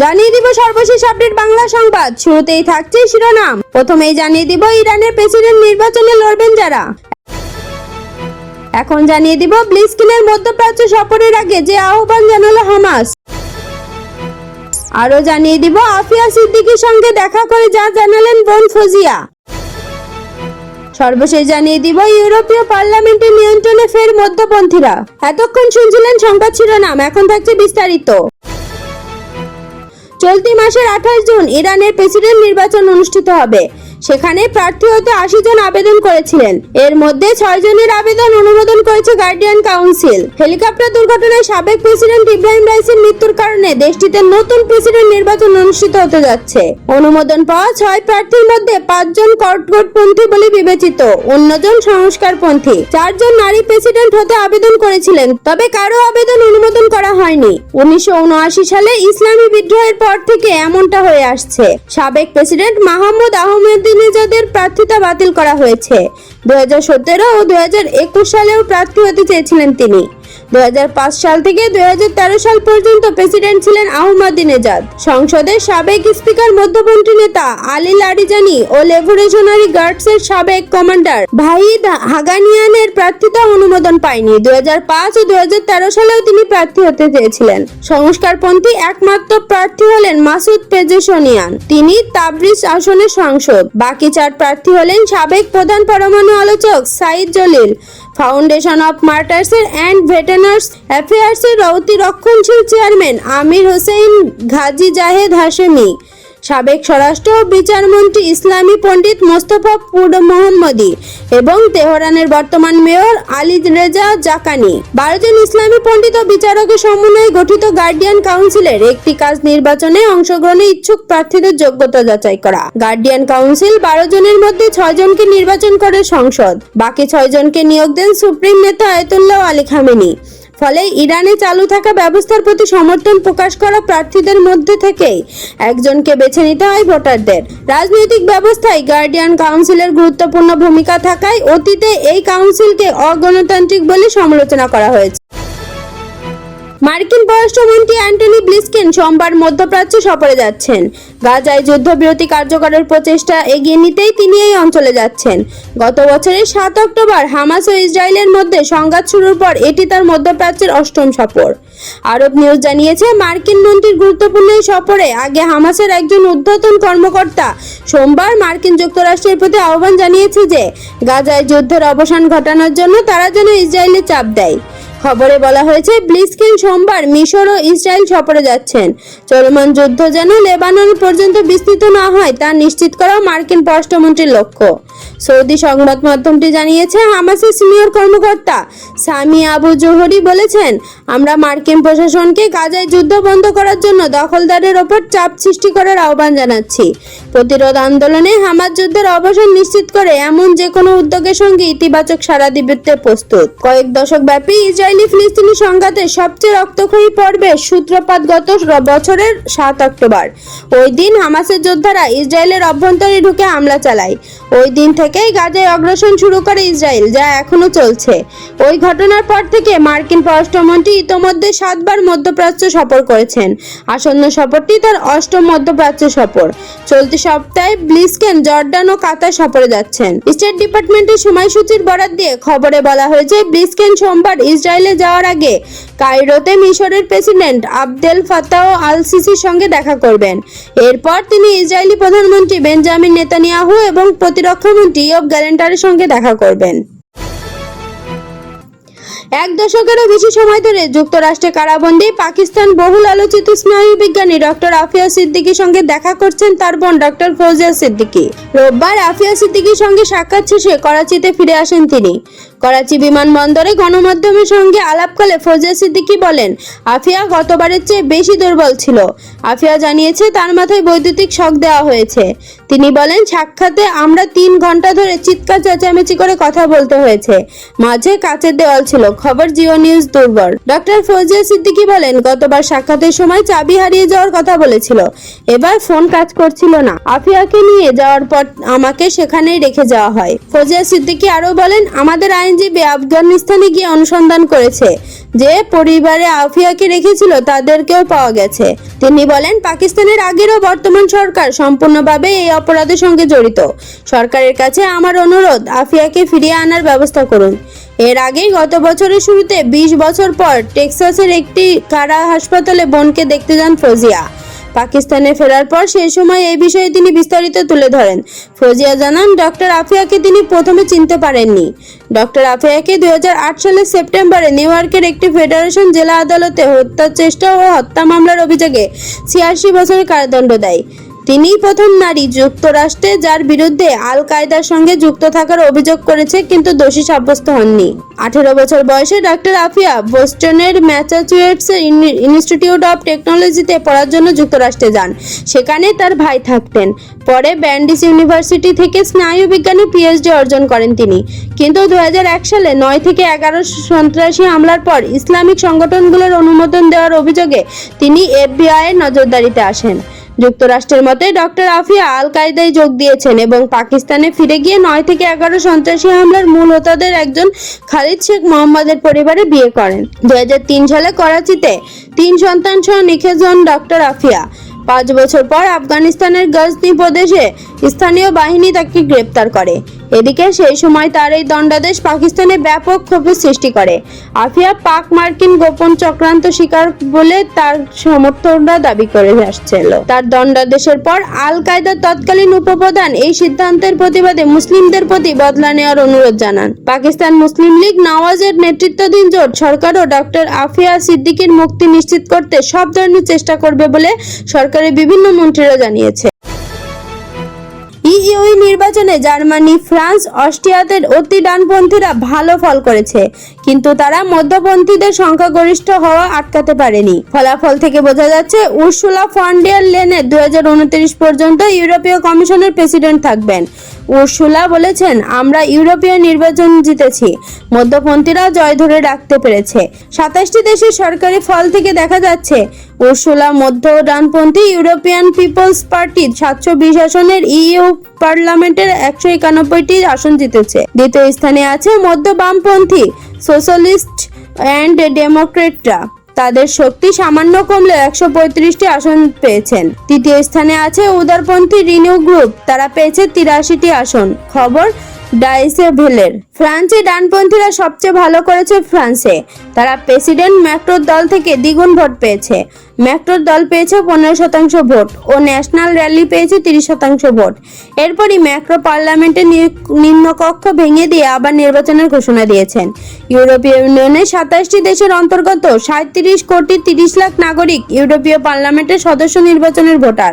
জানিয়ে দিব সর্বশেষ আপডেট বাংলা সংবাদ। শুরুতেই থাকছে শিরোনাম। প্রথমেই জানিয়ে দিব ইরানের প্রেসিডেন্ট নির্বাচনে লড়বেন যারা। এখন জানিয়ে দিব ব্লিজকিনের মধ্যপ্রাচ্য সফরের আগে যে আহ্বান জানালো হামাস। আরো জানিয়ে দিব আফিয়া সিদ্দিকীর সঙ্গে দেখা করে যা জানালেন বোন ফজিয়া। সর্বশেষ জানিয়ে দিব ইউরোপীয় পার্লামেন্টের নিয়ন্ত্রণে ফের মধ্যপন্থীরা। এতক্ষণ শুনছিলেন সংবাদ শিরোনাম, এখন থাকছে বিস্তারিত। চলতি মাসের 28 জুন ইরানের প্রেসিডেন্ট নির্বাচন অনুষ্ঠিত হবে। সেখানে প্রার্থী হতে 80 জন আবেদন করেছিলেন। এর মধ্যে 6 জনের আবেদন অনুমোদন করেছে গার্ডিয়ান কাউন্সিল। হেলিকপ্টার দুর্ঘটনায় সাবেক প্রেসিডেন্ট ইব্রাহিম রাইসির মৃত্যুর কারণে দেশটিতে নতুন প্রেসিডেন্ট নির্বাচন অনুষ্ঠিত হতে যাচ্ছে। অনুমোদন পাওয়া 6 প্রার্থীর মধ্যে 5 জন কট্টরপন্থী বলে বিবেচিত, অন্যজন সংস্কারপন্থী। 4 জন নারী প্রেসিডেন্ট হতে আবেদন করেছিলেন, তবে কারো আবেদন অনুমোদন করা হয়নি। 1979 সালে ইসলামী বিদ্রোহের পর থেকে এমনটা হয়ে আসছে। সাবেক প্রেসিডেন্ট মাহমুদ আহমেদিনেজাদের প্রার্থিতা বাতিল করা হয়েছে। 2017 ও 2021 সালেও প্রার্থী হতে চেয়েছিলেন তিনি। 2005 সাল থেকে 2013 সাল পর্যন্ত প্রেসিডেন্ট ছিলেন আহমদিনেজাদ। সংসদের সাবেক স্পিকার মধ্যপন্থী নেতা আলী লারিজানি ও রেভলিউশনারি গার্ডসের সাবেক কমান্ডার ভাহিদ হাগানিয়ানের প্রার্থিতা অনুমোদন পায়নি। 2005 ও 2013 সালেও তিনি প্রার্থী হতে চেয়েছিলেন। সংস্কারপন্থী একমাত্র প্রার্থী হলেন মাসুদ পেজেশনিয়ান, তিনি তাবরিজ আসনের সাংসদ। বাকি 4 প্রার্থী হলেন সাবেক প্রধান পরমাণু আলোচক Saeed Jalili, Foundation of Martyrs and Veterans অ্যাফেয়ার্সের অতি রক্ষণশীল chairman Amir Hossein Ghazizadeh Hashemi, সাবেক স্বরাষ্ট্র ও বিচারমন্ত্রী ইসলামী পণ্ডিত মোস্তফা পুর মোহাম্মদী এবং তেহরানের বর্তমান মেয়র আলী রেজা জাকানি। 12 জন ইসলামী পণ্ডিত ও বিচারকের সমন্বয়ে গঠিত গার্ডিয়ান কাউন্সিলের একটি কাজ নির্বাচনে অংশগ্রহণে ইচ্ছুক প্রার্থীদের যোগ্যতা যাচাই করা। গার্ডিয়ান কাউন্সিল 12 জনের মধ্যে 6 জনকে নির্বাচন করে সংসদ, বাকি 6 জনকে নিয়োগ দেন সুপ্রিম নেতা আয়াতুল্লাহ আলী খামেনি। ফলে ইরানে চালু থাকা ব্যবস্থার প্রতি সমর্থন প্রকাশ করা প্রার্থীদের মধ্যে থেকেই একজনকে বেছে নিতে হয় ভোটারদের। রাজনৈতিক ব্যবস্থায় গার্ডিয়ান কাউন্সিলের গুরুত্বপূর্ণ ভূমিকা থাকায় অতীতে এই কাউন্সিলকে অগণতান্ত্রিক বলে সমালোচনা করা হয়েছে। মার্কিন পররাষ্ট্রমন্ত্রী অ্যান্টনি ব্লিজকিন সোমবার মধ্যপ্রাচ্য সফরে যাচ্ছেন। গাজায় যুদ্ধবিরতি কার্যকরের প্রচেষ্টা এগিয়ে নিতেই তিনি এই অঞ্চলে যাচ্ছেন। গত বছরের 7 অক্টোবর হামাস ও ইসরায়েলের মধ্যে সংঘাত শুরুর পর এটি তার মধ্যপ্রাচ্যের 8ম সফর। আরব নিউজ জানিয়েছে, মার্কিন মন্ত্রীর গুরুত্বপূর্ণ এই সফরে আগে হামাসের একজন ঊর্ধ্বতন কর্মকর্তা সোমবার মার্কিন যুক্তরাষ্ট্রের প্রতি আহ্বান জানিয়েছে যে গাজায় যুদ্ধের অবসান ঘটানোর জন্য তারা যেন ইসরায়েলে চাপ দেয়। খবরে বলা হয়েছে, ব্লিজকিন সোমবার মিশর ও ইসরায়েল সফরে যাচ্ছেন। চলমান যুদ্ধ যেন লেবানন পর্যন্ত বিস্তৃত না হয় তা নিশ্চিত করা মার্কিন পররাষ্ট্রমন্ত্রীর লক্ষ্য। সৌদি সংবাদ মাধ্যমটি জানিয়েছে, হামাসের সিনিয়র কর্মকর্তা সামি আবু জোহরি বলেছেন, আমরা মার্কিন প্রশাসনকে গাজায় যুদ্ধ বন্ধ করার জন্য দখলদারের ওপর চাপ সৃষ্টি করার আহ্বান জানাচ্ছি। প্রতিরোধ আন্দোলনে হামাস যুদ্ধের অবসান নিশ্চিত করে এমন যে কোনো উদ্যোগের সঙ্গে ইতিবাচক সাড়া দিতে প্রস্তুত। কয়েক দশক ব্যাপী ইসরায়েলি ফিলিস্তিনি সংঘাতের সবচেয়ে রক্তক্ষয়ী পর্বের সূত্রপাত গত বছরের 7 অক্টোবর। ওই দিন হামাসের যোদ্ধারা ইসরায়েলের অভ্যন্তরে ঢুকে হামলা চালায়। ওই দিন থেকেই গাজায় অগ্রাসন শুরু করে ইসরায়েল, যা এখনো চলছে। ওই ঘটনার পর থেকে মার্কিন পররাষ্ট্রমন্ত্রী ইতোমধ্যে 7 বার মধ্যপ্রাচ্য সফর করেছেন। আসন্ন সফরটি তার 8ম মধ্যপ্রাচ্য সফর। চলতি সপ্তাহে ব্লিজকিন জর্ডান ও কাতার সফরে যাচ্ছেন। স্টেট ডিপার্টমেন্টের সময়সূচির বরাত দিয়ে খবরে বলা হয়েছে, ব্লিজকিন সোমবার ইসরায়েলে যাওয়ার আগে কায়রোতে মিশরের প্রেসিডেন্ট আবদেল ফাতাহ আল সিসির সঙ্গে দেখা করবেন। এরপর তিনি ইসরায়েলি প্রধানমন্ত্রী বেঞ্জামিন নেতানিয়াহু এবং প্রতিরক্ষামন্ত্রী ইয়োব গ্যালেন্টের সঙ্গে দেখা করবেন। 1 দশকেরও বেশি সময় ধরে যুক্তরাষ্ট্রে কারাবন্দী পাকিস্তান বহুল আলোচিত স্নায়ুবিজ্ঞানী ডক্টর আফিয়া সিদ্দিকীর সঙ্গে দেখা করছেন তার বোন ডক্টর ফৌজিয়া সিদ্দিকী। রোববার আফিয়া সিদ্দিকীর সঙ্গে সাক্ষাৎ শেষে করাচিতে ফিরে আসেন তিনি। করাচি বিমানবন্দরে গণমাধ্যমের সঙ্গে আলাপকালে ফৌজিয়া সিদ্দিকী বলেন, আফিয়া গতবারের চেয়ে বেশি দুর্বল ছিল। আফিয়া জানিয়েছে তার মাথায় বৈদ্যুতিক শক দেওয়া হয়েছে। তিনি বলেন, সাক্ষাতে আমরা 3 ঘন্টা ধরে চিৎকার চেঁচামেচি করে কথা বলতে হয়েছে। মাঝে কাচের দেওয়াল ছিল। খবর জিও নিউজ দুর্বল। ডক্টর ফৌজিয়া সিদ্দিকী বলেন, গতবার সাক্ষাতের সময় চাবি হারিয়ে যাওয়ার কথা বলেছিল, এবার ফোন কাজ করছিল না। আফিয়াকে নিয়ে যাওয়ার পর আমাকে সেখানেই রেখে যাওয়া হয়। ফৌজিয়া সিদ্দিকী আরো বলেন, আমাদের আইনজীবী আফগানিস্তানে গিয়ে অনুসন্ধান করেছে, যে পরিবারে আফিয়াকে রেখেছিল তাদেরকেও পাওয়া গেছে। তিনি বলেন, পাকিস্তানের আগের ও বর্তমান সরকার সম্পূর্ণভাবে এই অপরাধের সঙ্গে জড়িত। সরকারের কাছে আমার অনুরোধ, আফিয়াকে ফিরিয়ে আনার ব্যবস্থা করুন। এর আগেই গত বছরের শুরুতে 20 বছর পর টেক্সাসের একটি কারা হাসপাতালে বোনকে দেখতে যান ফৌজিয়া। পাকিস্তানে ফেরার পর সেই সময় এই বিষয়ে তিনি বিস্তারিত তুলে ধরেন। ফৌজিয়া জানান, ডক্টর আফিয়াকে তিনি প্রথমে চিনতে পারেননি। ডক্টর আফিয়াকে 2008 সালের সেপ্টেম্বরে নিউ ইয়র্কের একটি ফেডারেশন জেলা আদালতে হত্যা চেষ্টা ও হত্যা মামলার অভিযোগে 86 বছরের কারাদণ্ড দেয়। তিনিই প্রথম নারী যুক্তরাষ্ট্রে যার বিরুদ্ধে আল কায়দার সঙ্গে যুক্ত থাকার অভিযোগ করেছে কিন্তু দোষী সাব্যস্ত হননি। 18 বছর বয়সে ডক্টর আফিয়া বোস্টনের ম্যাসাচুসেটস ইনস্টিটিউট অফ টেকনোলজিতে পড়ার জন্য যুক্তরাষ্ট্রে যান। সেখানে তার ভাই থাকতেন। পরে ব্যান্ডিস ইউনিভার্সিটি থেকে স্নায়ু বিজ্ঞানে পিএইচডি অর্জন করেন তিনি। কিন্তু 2001 সালে 9 থেকে 11 সন্ত্রাসী হামলার পর ইসলামিক সংগঠনগুলোর অনুমোদন দেওয়ার অভিযোগে তিনি এফবিআই এর নজরদারিতে আসেন। যুক্তরাষ্ট্রের মতে ডক্টর আফিয়া আল কায়দায় যোগ দিয়েছেন এবং পাকিস্তানে ফিরে গিয়ে 9 থেকে 11 সন্ত্রাসী হামলার মূল হোতাদের একজন খালিদ শেখ মোহাম্মদের পরিবারে বিয়ে করেন। 2003 সালে করাচিতে 3 সন্তান সহ নিখোঁজ হন ডক্টর আফিয়া। 5 বছর পর আফগানিস্তানের গজনি প্রদেশে স্থানীয় বাহিনী তাকে গ্রেপ্তার করে। এদিকে সেই সময় তার এই দণ্ডাদেশ পাকিস্তানে ব্যাপক ক্ষোভের সৃষ্টি করে। আফিয়া পাক মার্কিন গোপন চক্রান্ত শিকার বলে তার সমর্থকরা দাবি করে আসছিল। তার দণ্ডাদেশের পর আল কায়দার তৎকালীন উপপ্রধান এই সিদ্ধান্তের প্রতিবাদে মুসলিমদের প্রতি বদলা নেওয়ার অনুরোধ জানান। পাকিস্তান মুসলিম লীগ নওয়াজের নেতৃত্বাধীন জোট সরকারও ডক্টর আফিয়া সিদ্দিকীর মুক্তি নিশ্চিত করতে সব ধরনের চেষ্টা করবে বলে সরকারের বিভিন্ন মন্ত্রীরা জানিয়েছে। ইইউ নির্বাচনে জার্মানি, ফ্রান্স, অস্ট্রিয়াতে অতি ডানপন্থীরা ভালো ফল করেছে, কিন্তু তারা মধ্যপন্থীদের সংখ্যাগরিষ্ঠ হওয়া আটকাতে পারেনি। ফলাফল থেকে বোঝা যাচ্ছে উর্সুলা ফন ডের লেয়েন 2029 পর্যন্ত ইউরোপীয় কমিশনের প্রেসিডেন্ট থাকবেন। উর্সুলা বলেছেন, আমরা ইউরোপীয় নির্বাচন জিতেছি, মধ্যপন্থীরা জয় ধরে রাখতে পেরেছে। 27টি দেশের সরকারি ফল থেকে দেখা যাচ্ছে উর্সুলা মধ্য ও ডানপন্থী ইউরোপিয়ান পিপলস পার্টি 720 আসনের ইইউ পার্লামেন্টের 191টি আসন জিতেছে। দ্বিতীয় স্থানে আছে মধ্য বামপন্থী সোশ্যালিস্ট অ্যান্ড ডেমোক্রেটরা, তাদের শক্তি সামান্য কমলেও 135টি আসন পেয়েছেন। তৃতীয় স্থানে আছে উদারপন্থী রিনিউ গ্রুপ, তারা পেয়েছে 83টি আসন। খবর ডাইসে ভেলের। ফ্রান্সে ডানপন্থীরা সবচেয়ে ভালো করেছে। ফ্রান্সে তারা প্রেসিডেন্ট ম্যাক্রোর দল থেকে দ্বিগুণ ভোট পেয়েছে। ম্যাক্রোর দল পেয়েছে 15% ভোট ও ন্যাশনাল র্যালি পেয়েছে 30% ভোট। এরপরই ম্যাক্রো পার্লামেন্টের নিম্নকক্ষ ভেঙে দিয়ে আবার নির্বাচনের ঘোষণা দিয়েছেন। ইউরোপীয় ইউনিয়নের 27টি দেশের অন্তর্গত 37 কোটি 30 লাখ নাগরিক ইউরোপীয় পার্লামেন্টের সদস্য নির্বাচনের ভোটার।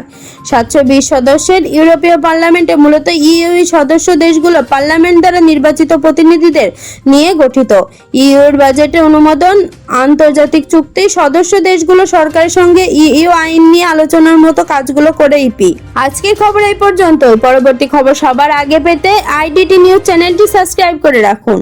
720 সদস্যের ইউরোপীয় পার্লামেন্টে মূলত ইইউ সদস্য দেশগুলো পার্লামেন্ট দ্বারা নির্বাচিত প্রতিনিধিদের নিয়ে গঠিত। ইইউর বাজেটে অনুমোদন, আন্তর্জাতিক চুক্তি, সদস্য দেশগুলো সরকারের সঙ্গে ইইউ আইন নিয়ে আলোচনার মতো কাজগুলো করে ইপি। আজকের খবর এই পর্যন্ত। পরবর্তী খবর সবার আগে পেতে আইডিটি নিউজ চ্যানেলটি সাবস্ক্রাইব করে রাখুন।